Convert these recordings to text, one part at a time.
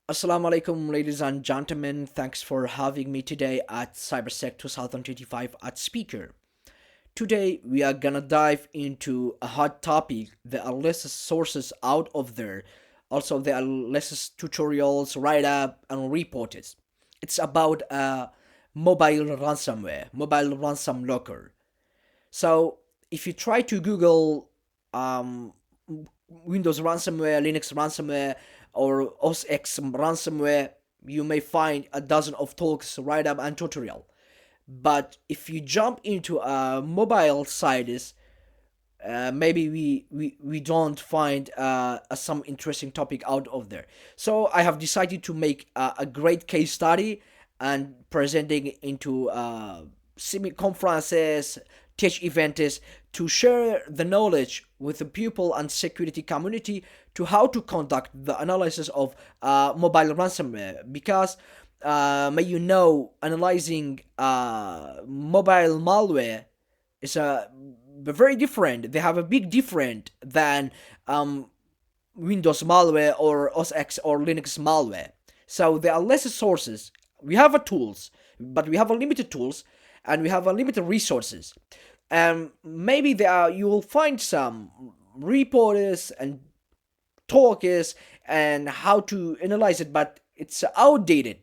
Assalamu alaikum, ladies and gentlemen. Thanks for having me today at CyberSec 2025 at Speaker. Today, we are gonna dive into a hot topic. There are less sources out of there. Also, there are less tutorials, write up, and reports. It's about mobile ransomware, mobile ransom locker. So, if you try to Google um, Windows ransomware, Linux ransomware, or OS X ransomware, you may find a dozen of talks, write up, and tutorial. But if you jump into a mobile sites, maybe we don't find some interesting topic out of there. So I have decided to make a great case study and presenting into semi conferences, teach events to share the knowledge with the pupil and security community to how to conduct the analysis of mobile ransomware because may you know analyzing mobile malware is a very different. They have a big different than Windows malware or OS X or Linux malware. So there are less sources. We have a tools, but we have a limited tools and we have a limited resources. And maybe there are, you will find some reporters and talkers and how to analyze it, but it's outdated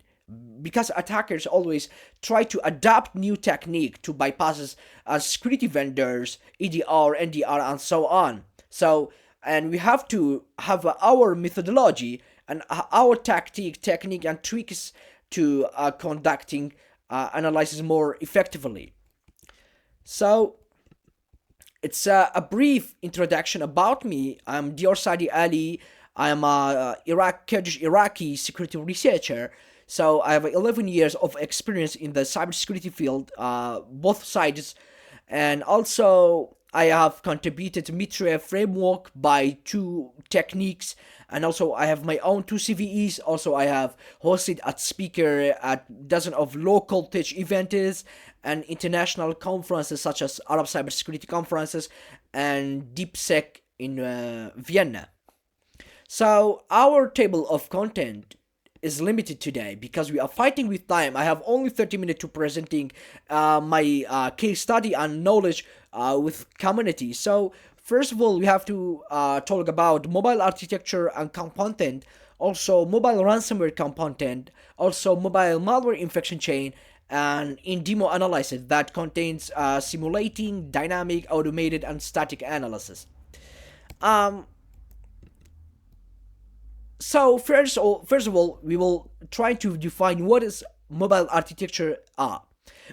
because attackers always try to adapt new technique to bypasses security vendors, EDR, NDR, and so on. So, and we have to have our methodology and our technique, and tricks to conducting analysis more effectively. So, it's a brief introduction about me. I'm Dior Sadi Ali. I'm a Kurdish Iraqi security researcher. So I have 11 years of experience in the cybersecurity field, both sides, and also I have contributed Mitre framework by two techniques, and also I have my own two CVEs. Also, I have hosted at speaker at dozen of local tech events and international conferences such as Arab cybersecurity conferences and DeepSec in Vienna. So our table of content is limited today because we are fighting with time. I have only 30 minutes to presenting my case study and knowledge with community. So first of all, we have to talk about mobile architecture and component, also mobile ransomware component, also mobile malware infection chain, and in demo analysis that contains simulating, dynamic, automated, and static analysis. Um, so first of all, we will try to define what is mobile architecture are.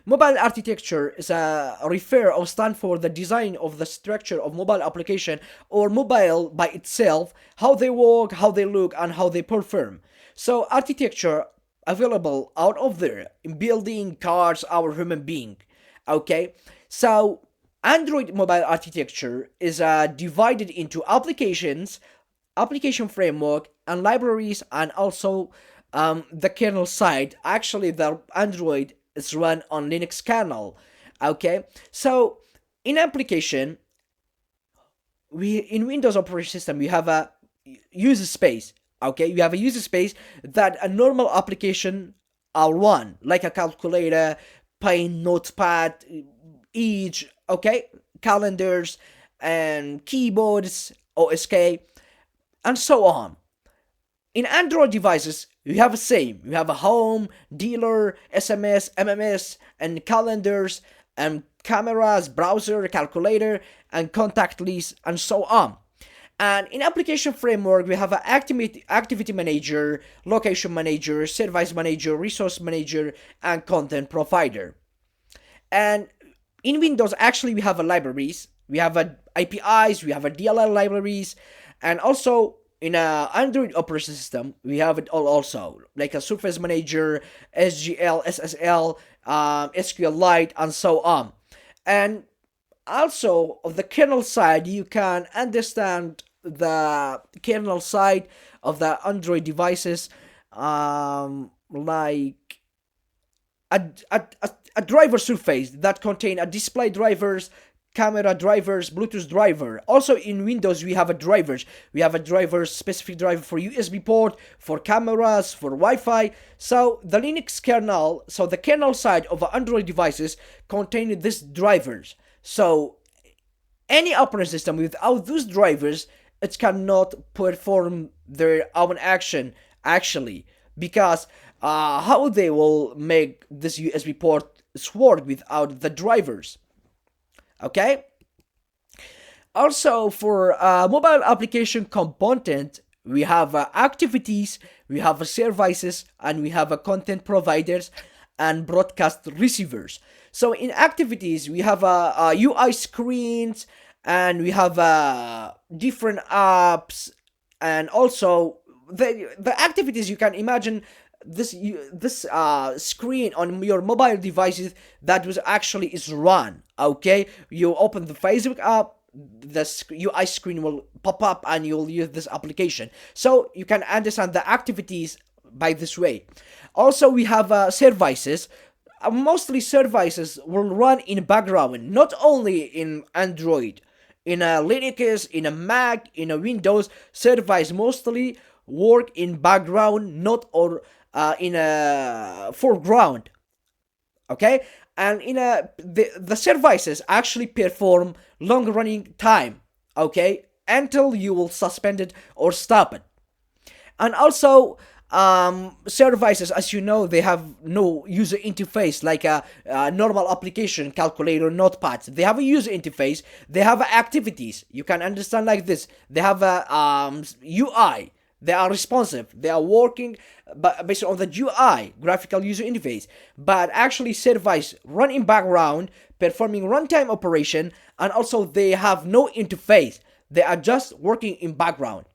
Mobile architecture is a refer or stand for the design of the structure of mobile application or mobile by itself, how they work, how they look, and how they perform. So architecture available out of there in building cars, our human being. Okay, so Android mobile architecture is divided into applications, application framework, and libraries, and also the kernel side. Actually, the Android is run on Linux kernel. Okay, so in application, we in Windows operating system we have a user space. Okay, you have a user space that a normal application are run like a calculator, Paint, Notepad, each okay calendars and keyboards, OSK, and so on. In Android devices, you have the same. You have a home, dealer, SMS, MMS, and calendars, and cameras, browser, calculator, and contact list, and so on. And in application framework, we have an activity manager, location manager, service manager, resource manager, and content provider. And in Windows, actually, we have a libraries. We have a APIs, we have a DLL libraries, and also in a Android operating system, we have it all also, like a Surface Manager, SGL, SSL, SQLite, and so on. And also, of the kernel side, you can understand the kernel side of the Android devices, like a driver surface that contain a display drivers, camera drivers, Bluetooth driver. Also in Windows we have a drivers. We have a driver, specific driver for USB port, for cameras, for Wi-Fi. So the Linux kernel, so the kernel side of Android devices contain these drivers. So any operating system without those drivers, it cannot perform their own action actually, because how they will make this USB port work without the drivers? Okay. Also, for mobile application component, we have activities, we have services, and we have content providers and broadcast receivers. So in activities, we have UI screens, and we have different apps, and also the activities, you can imagine this screen on your mobile devices that was actually is run. Okay, you open the Facebook app, the UI screen will pop up and you'll use this application, so you can understand the activities by this way. Also we have services. Mostly services will run in background, not only in Android, in a Linux, in a Mac, in a Windows. Service mostly work in background, not or in a foreground. Okay, and in a the services actually perform long running time. Okay, until you will suspend it or stop it. And also services, as you know, they have no user interface like a normal application, calculator, notepads. They have a user interface, they have activities, you can understand like this. They have a UI, they are responsive, they are working based on the UI, graphical user interface. But actually services run in background, performing runtime operation, and also they have no interface, they are just working in background.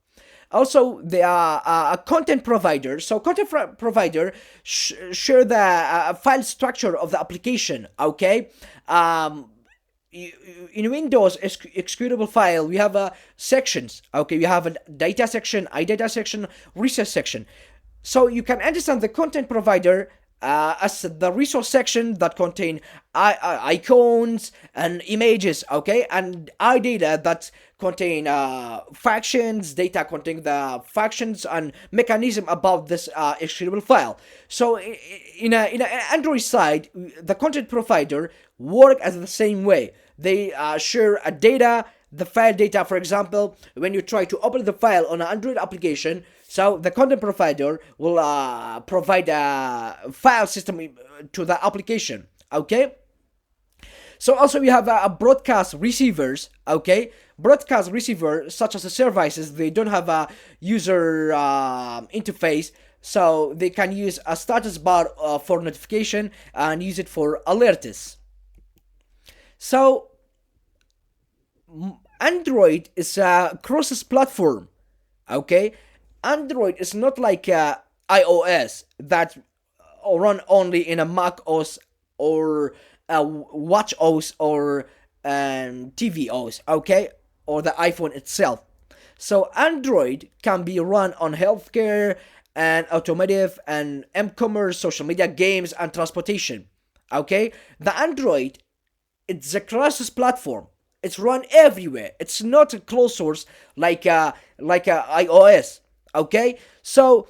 Also, they are a content provider. So content provider share the file structure of the application. Okay, in Windows executable file, we have sections. Okay, we have a data section, iData section, resource section. So you can understand the content provider as the resource section that contain icons and images, okay, and iData that contain factions, data containing the factions and mechanism about this executable file. So in an Android side, the content provider work as the same way. They share a data, the file data. For example, when you try to open the file on an Android application, so the content provider will provide a file system to the application. Okay. So also we have broadcast receivers. Okay, broadcast receiver such as the services, they don't have a user interface, so they can use a status bar for notification and use it for alerts. So Android is a cross-platform. Okay, Android is not like iOS that run only in a Mac OS or a Watch OS or TV OS, okay, or the iPhone itself. So Android can be run on healthcare and automotive and e-commerce, social media, games, and transportation. Okay, the Android, it's a cross-platform. It's run everywhere. It's not a closed source like a iOS. Okay, so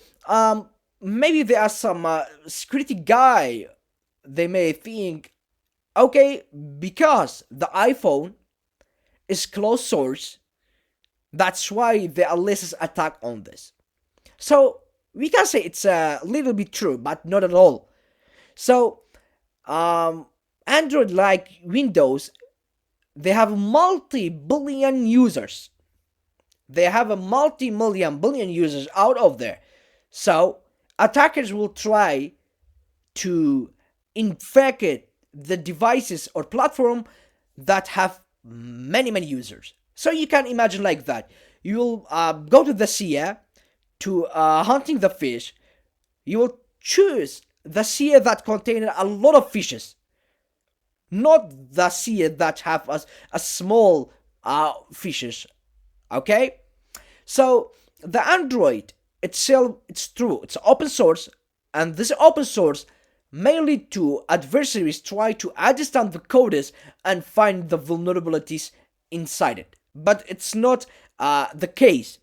maybe there are some security guy. They may think, okay, because the iPhone is closed source, that's why there are less attack on this. So we can say it's a little bit true, but not at all. So Android, like Windows, they have multi-billion users. They have a multi-million billion users out of there. So attackers will try to infect the devices or platform that have many users. So you can imagine like that. You will go to the sea to hunting the fish. You will choose the sea that contain a lot of fishes, not the sea that have a small fishes. Okay, so the Android itself, it's true, it's open source, and this open source mainly to adversaries try to understand the codes and find the vulnerabilities inside it. But it's not the case.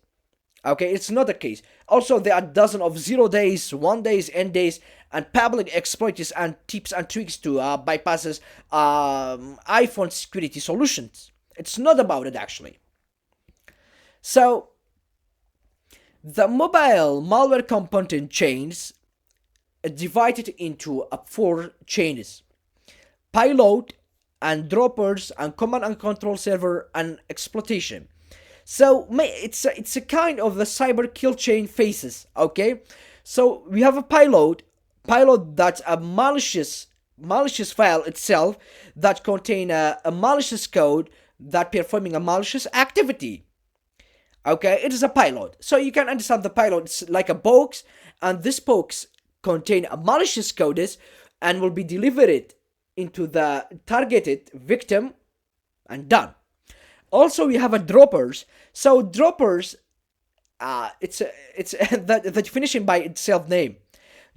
Okay, it's not the case. Also, there are dozens of 0 days, 1 days, end days, and public exploits and tips and tricks to bypasses iPhone security solutions. It's not about it actually. So the mobile malware component chains are divided into four chains: payload and droppers and command and control server and exploitation. So it's a kind of the cyber kill chain phases. Okay, so we have a payload that's a malicious file itself that contain a malicious code that performing a malicious activity. Okay, it is a payload. So you can understand the payload. It's like a box, and this box contain a malicious codes and will be delivered into the targeted victim and done. Also, we have a droppers. So droppers, it's the definition by itself name.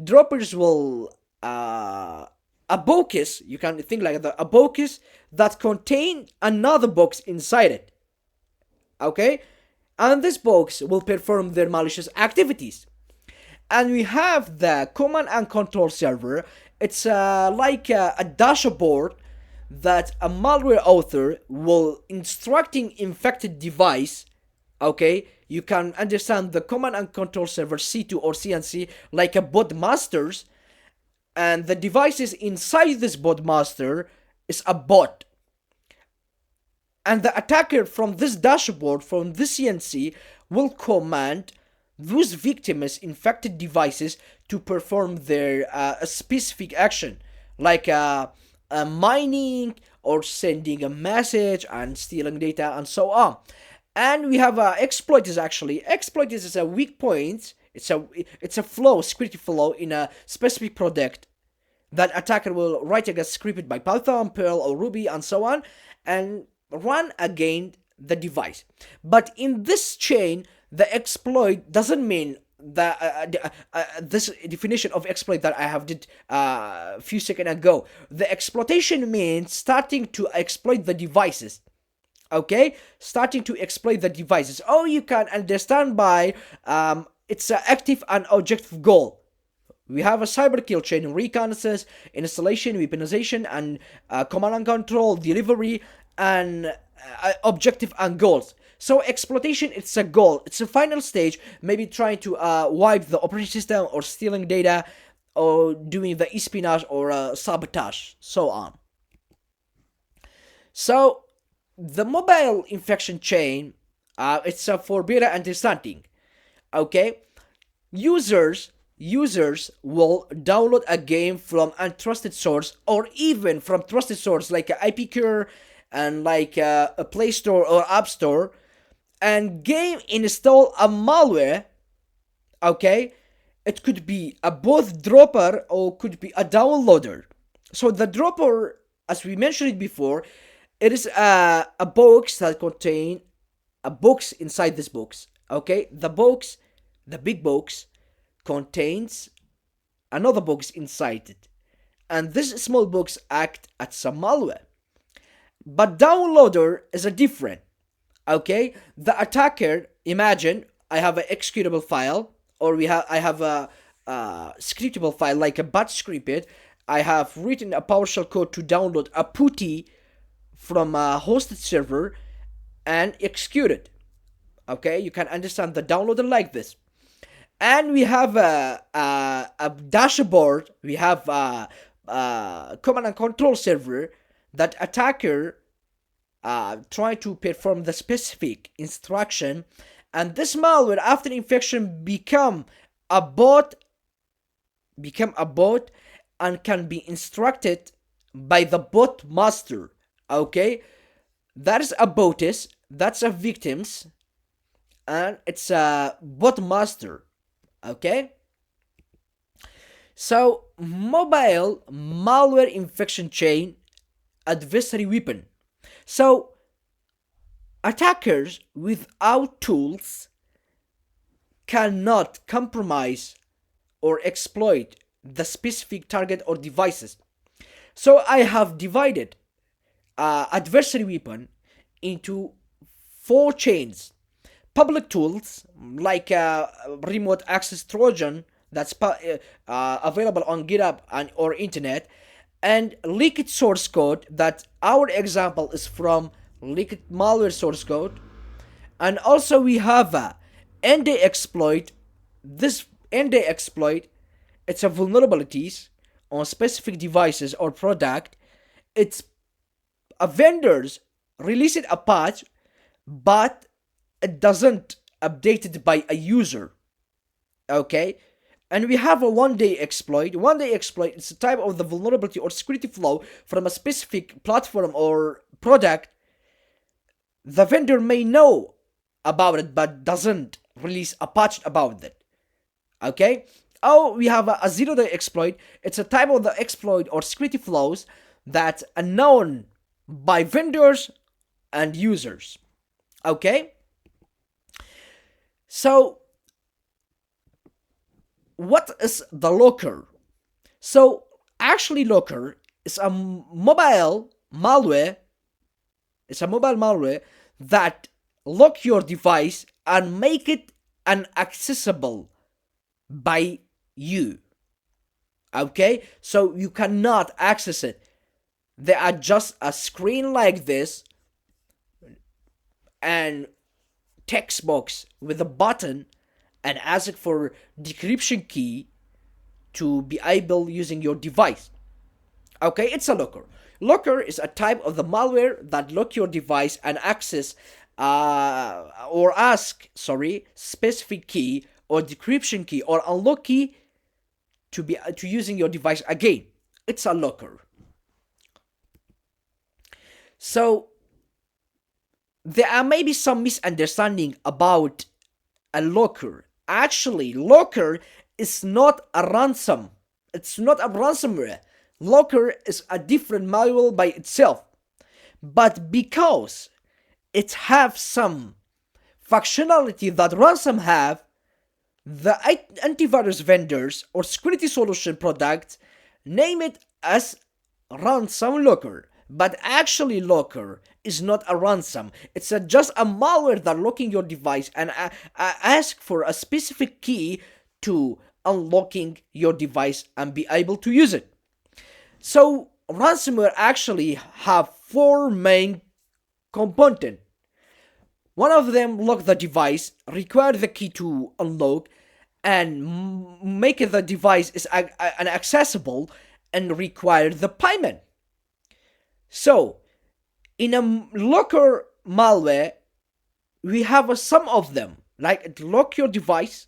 Droppers will a box. You can think like a box that contain another box inside it. Okay, and this box will perform their malicious activities. And we have the command and control server. It's like a dashboard that a malware author will instructing infected device. Okay, you can understand the command and control server C2 or CNC like a bot masters, and the devices inside this bot master is a bot, and the attacker from this dashboard, from this CNC, will command those victims infected devices to perform their specific action, like mining or sending a message and stealing data and so on. And we have exploiters. Actually, exploiters is a weak point. It's a flow, security flow in a specific product that attacker will write a script by Python, Perl, or Ruby, and so on, and run against the device. But in this chain, the exploit doesn't mean this definition of exploit that I have did a few seconds ago. The exploitation means starting to exploit the devices. Okay, starting to exploit the devices. Oh, you can understand by it's an active and objective goal. We have a cyber kill chain: reconnaissance, installation, weaponization, and command and control, delivery, and objective and goals. So exploitation, it's a goal. It's a final stage, maybe trying to wipe the operating system or stealing data or doing the espionage or sabotage, so on. So the mobile infection chain, it's for better understanding. Okay, users will download a game from untrusted source or even from trusted source like IPCure and like a Play Store or App Store, and game install a malware. Okay, it could be a both dropper or could be a downloader. So the dropper, as we mentioned before, it is a box that contain a box inside this box. Okay, the big box contains another box inside it, and this small box act as some malware. But downloader is a different. Okay, the attacker, imagine I have an executable file, or I have a scriptable file like a batch script. I have written a PowerShell code to download a putty from a hosted server and execute it. Okay, you can understand the downloader like this. And we have a dashboard. We have a command and control server that attacker try to perform the specific instruction, and this malware after infection become a bot and can be instructed by the bot master. Okay, that is a botus, that's a victims, and it's a bot master. Okay, so mobile malware infection chain adversary weapon. So attackers without tools cannot compromise or exploit the specific target or devices. So I have divided adversary weapon into 4 chains: public tools like remote access Trojan that's available on GitHub and or internet, and leaked source code. That our example is from leaked malware source code. And also we have a ND exploit. This ND exploit, it's a vulnerabilities on specific devices or product. It's a vendors released a patch, but it doesn't update it by a user. Okay, and we have a one-day exploit. One-day exploit is a type of the vulnerability or security flow from a specific platform or product. The vendor may know about it but doesn't release a patch about it. Okay. Oh, we have a zero-day exploit. It's a type of the exploit or security flows that are known by vendors and users. Okay. So what is the locker? So actually locker is a mobile malware. It's a mobile malware that lock your device and make it inaccessible by you. Okay, so you cannot access it. They are just a screen like this and text box with a button and ask for decryption key to be able using your device. Okay, it's a locker. Locker is a type of the malware that lock your device and access or ask specific key or decryption key or unlock key to using your device again. It's a locker. So there are maybe some misunderstanding about a locker. Actually, locker is not a ransom. It's not a ransomware. Locker is a different malware by itself. But because it have some functionality that ransom have, the antivirus vendors or security solution products name it as ransom locker. But actually locker is not a ransom. It's just a malware that locking your device and ask for a specific key to unlocking your device and be able to use it. So ransomware actually have 4 main components. One of them lock the device, require the key to unlock, and make the device is inaccessible and require the payment. So in a locker malware, we have some of them, like it lock your device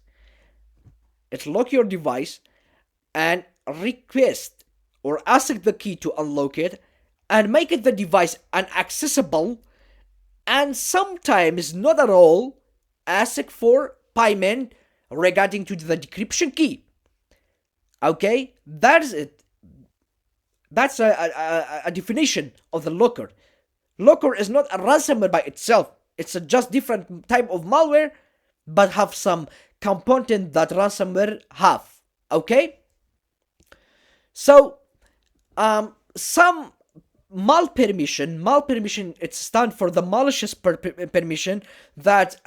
and request or ask the key to unlock it and make it the device inaccessible, and sometimes not at all ask for payment regarding to the decryption key. Okay, that's it. That's a definition of the locker. Locker is not a ransomware by itself. It's a just different type of malware, but have some component that ransomware have. Okay. So, some malpermission, it stands for the malicious permission that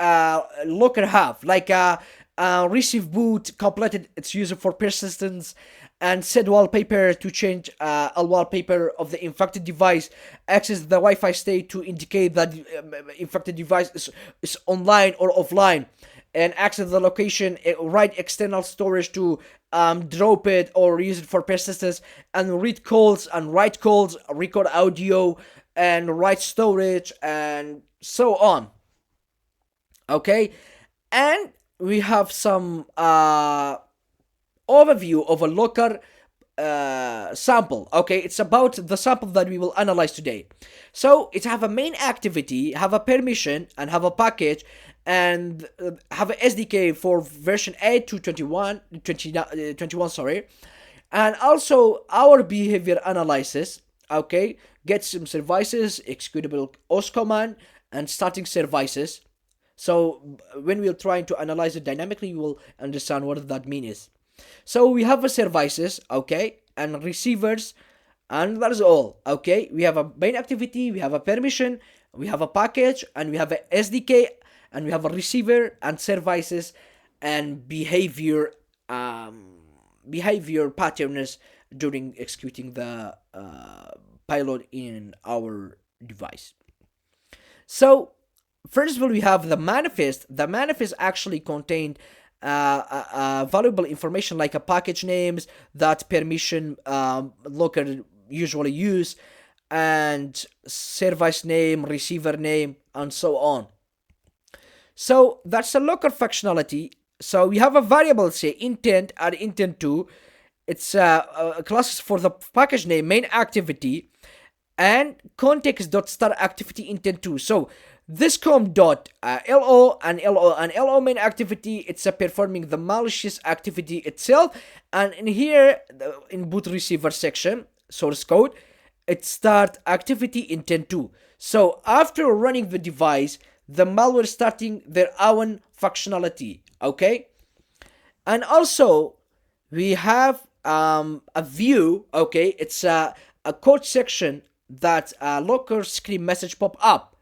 locker have, like receive boot completed its user for persistence and set wallpaper to change a wallpaper of the infected device, access the Wi-Fi state to indicate that infected device is online or offline, and access the location, write external storage to drop it or use it for persistence, and read calls and write calls, record audio and write storage, and so on. Okay, and we have some overview of a locker sample. Okay, it's about the sample that we will analyze today. So it have a main activity, have a permission, and have a package, and have a SDK for version 8 to 21, and also our behavior analysis. Okay, get some services, executable OS command, and starting services. So when we're trying to analyze it dynamically, you will understand what that means. So we have a services, okay, and receivers, and that's all, okay. We have a main activity, we have a permission, we have a package, and we have a SDK, and we have a receiver and services and behavior patterns during executing the payload in our device. So first of all, we have the manifest. The manifest actually contained valuable information like a package names that permission locker usually use, and service name, receiver name, and so on. So that's a locker functionality. So we have a variable, say intent and intent to. It's a classes for the package name, main activity, and context.start activity intent to. So this com dot lo and lo main activity, it's performing the malicious activity itself, and in here in boot receiver section source code, it start activity intent to. So after running the device, the malware starting their own functionality, okay. And also we have a view, okay. It's a code section that locker screen message pop up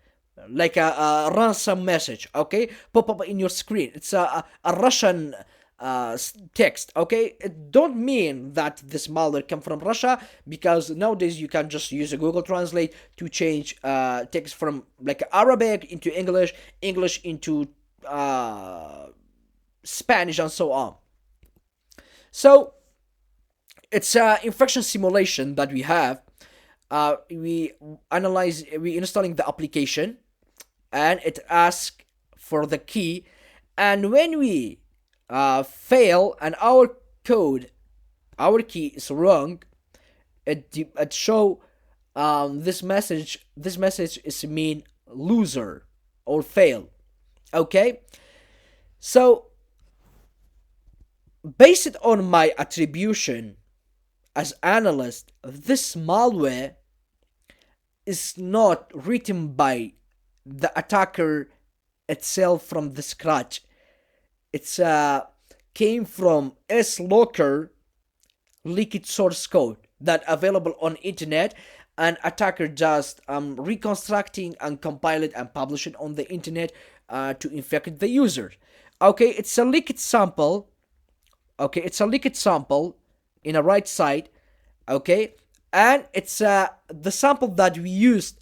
like a ransom message, okay, pop up in your screen. It's a Russian text, okay. It don't mean that this malware come from Russia, because nowadays you can just use a Google Translate to change text from like Arabic into English, English into Spanish, and so on. So it's a infection simulation that we have. We installing the application, and it asks for the key, and when we fail and our key is wrong, it show this message. This message is mean loser or fail, okay. So based on my attribution as analyst, this malware is not written by the attacker itself from the scratch. It's came from SLocker leaked source code that available on internet, and attacker just reconstructing and compile it and publish it on the internet to infect the user. Okay, it's a leaked sample. Okay, it's a leaked sample in a right side. Okay, and it's the sample that we used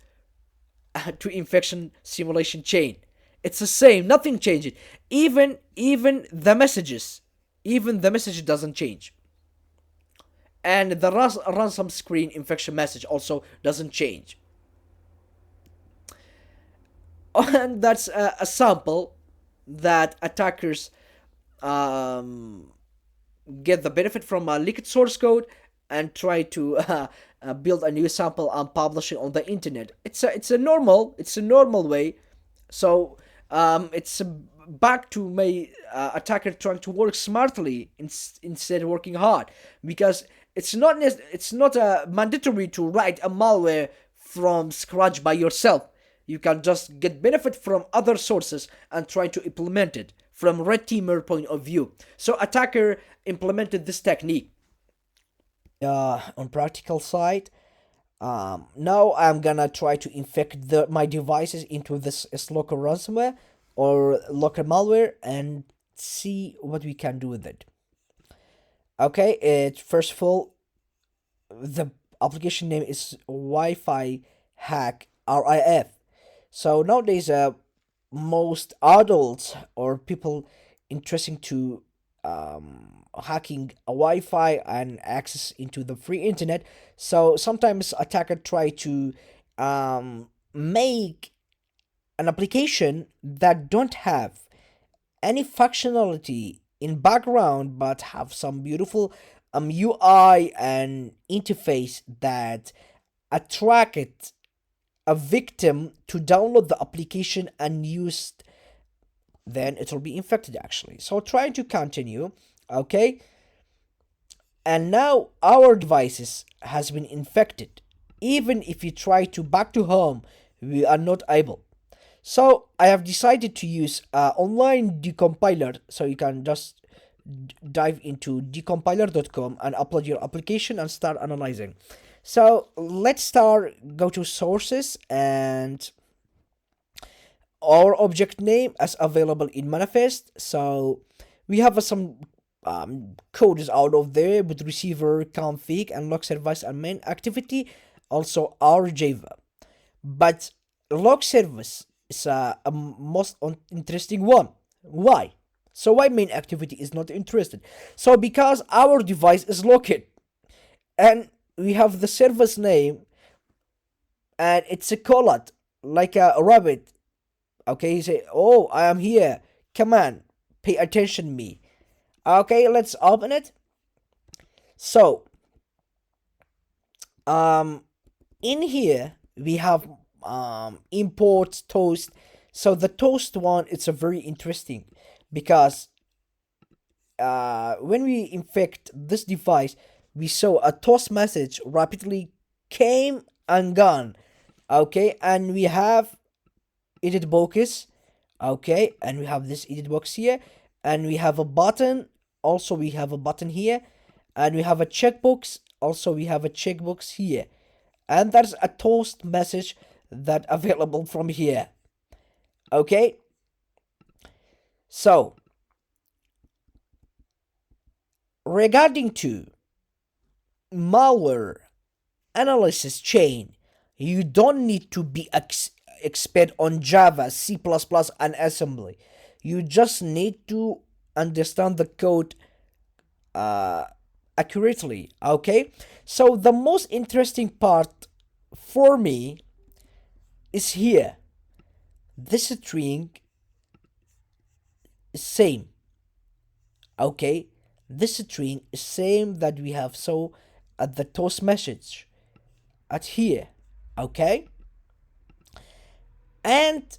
to infection simulation chain. It's the same, nothing changed. Even the messages, even the message doesn't change, and the ransom screen infection message also doesn't change. And that's a sample that attackers um, get the benefit from a leaked source code and try to build a new sample and publish it on the internet. It's a normal way. So it's back to my attacker trying to work smartly instead of working hard, because it's not mandatory to write a malware from scratch by yourself. You can just get benefit from other sources and try to implement it from red teamer point of view. So attacker implemented this technique. On practical side, now I'm gonna try to infect my devices into this local ransomware or local malware and see what we can do with it. Okay, first of all, the application name is Wi-Fi Hack RIF. So nowadays, most adults or people interested to hacking a Wi-Fi and access into the free internet. So sometimes attacker try to make an application that don't have any functionality in background, but have some beautiful UI and interface that attract a victim to download the application and use, then it will be infected actually. So trying to continue, okay, and now our devices has been infected. Even if you try to back to home, we are not able. So I have decided to use online decompiler, so you can just dive into decompiler.com and upload your application and start analyzing. So let's start, go to sources, and our object name as available in manifest. So we have some codes out of there with receiver, config, and log service and main activity, also our Java. But log service is a most interesting one. Why? So why main activity is not interested? So because our device is locked, and we have the service name, and it's a collab like a rabbit. Okay, you say, "Oh, I am here. Come on, pay attention me." Okay, let's open it. So, in here we have import toast. So the toast one, it's a very interesting, because when we infect this device, we saw a toast message rapidly came and gone. Okay, and we have edit box. Okay, and we have this edit box here, and we have a button. Also, we have a button here, and we have a checkbox. Also, we have a checkbox here, and there's a toast message that available from here. Okay, so regarding to malware analysis chain, you don't need to be expert on Java, C++, and assembly. You just need to understand the code accurately. Okay, so the most interesting part for me is here. This string is same. Okay, this string is same that we have saw at the toast message at here. Okay, and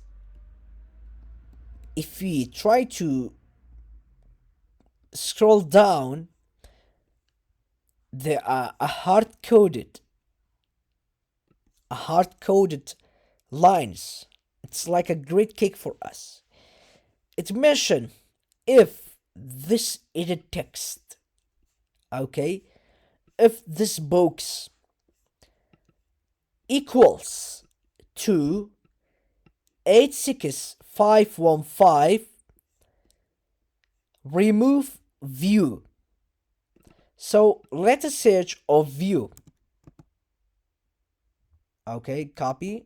if we try to scroll down, there are a hard-coded lines. It's like a great cake for us. It mentioned if this edit text, okay, if this box equals to 86515, remove view. So let us search of view. Okay, copy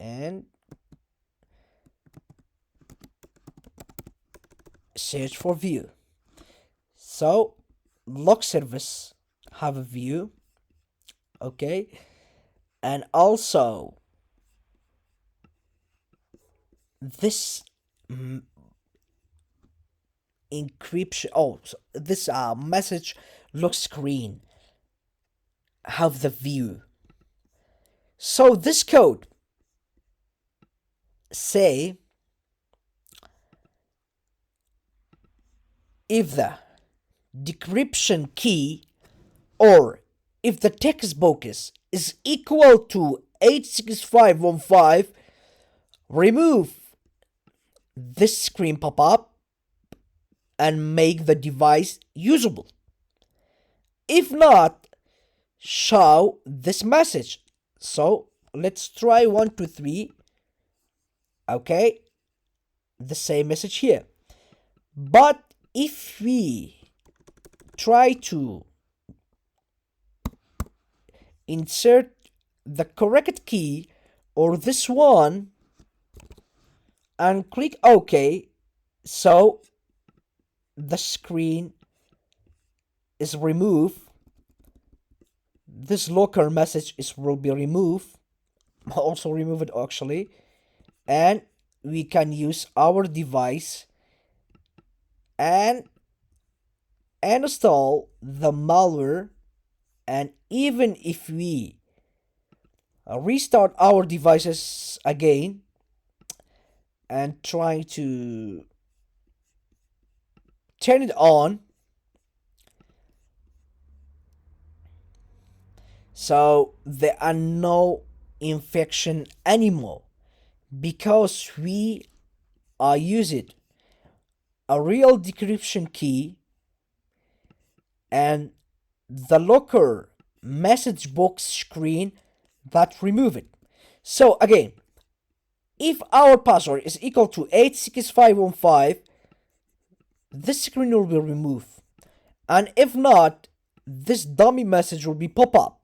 and search for view. So log service have a view. Okay, and also this encryption, so this message lock screen have the view. So this code say if the decryption key or if the text box is equal to 86515, remove this screen pop up and make the device usable. If not, show this message. So let's try 1, 2, 3. Okay, the same message here. But if we try to insert the correct key or this one and click OK, so the screen is removed. This locker message will be removed, also removed actually, and we can use our device and install the malware. And even if we restart our devices again and try to turn it on, so there are no infection anymore because we are using a real decryption key and the locker message box screen that remove it. So again, if our password is equal to 86515, this screen will be removed. And if not, this dummy message will be pop up.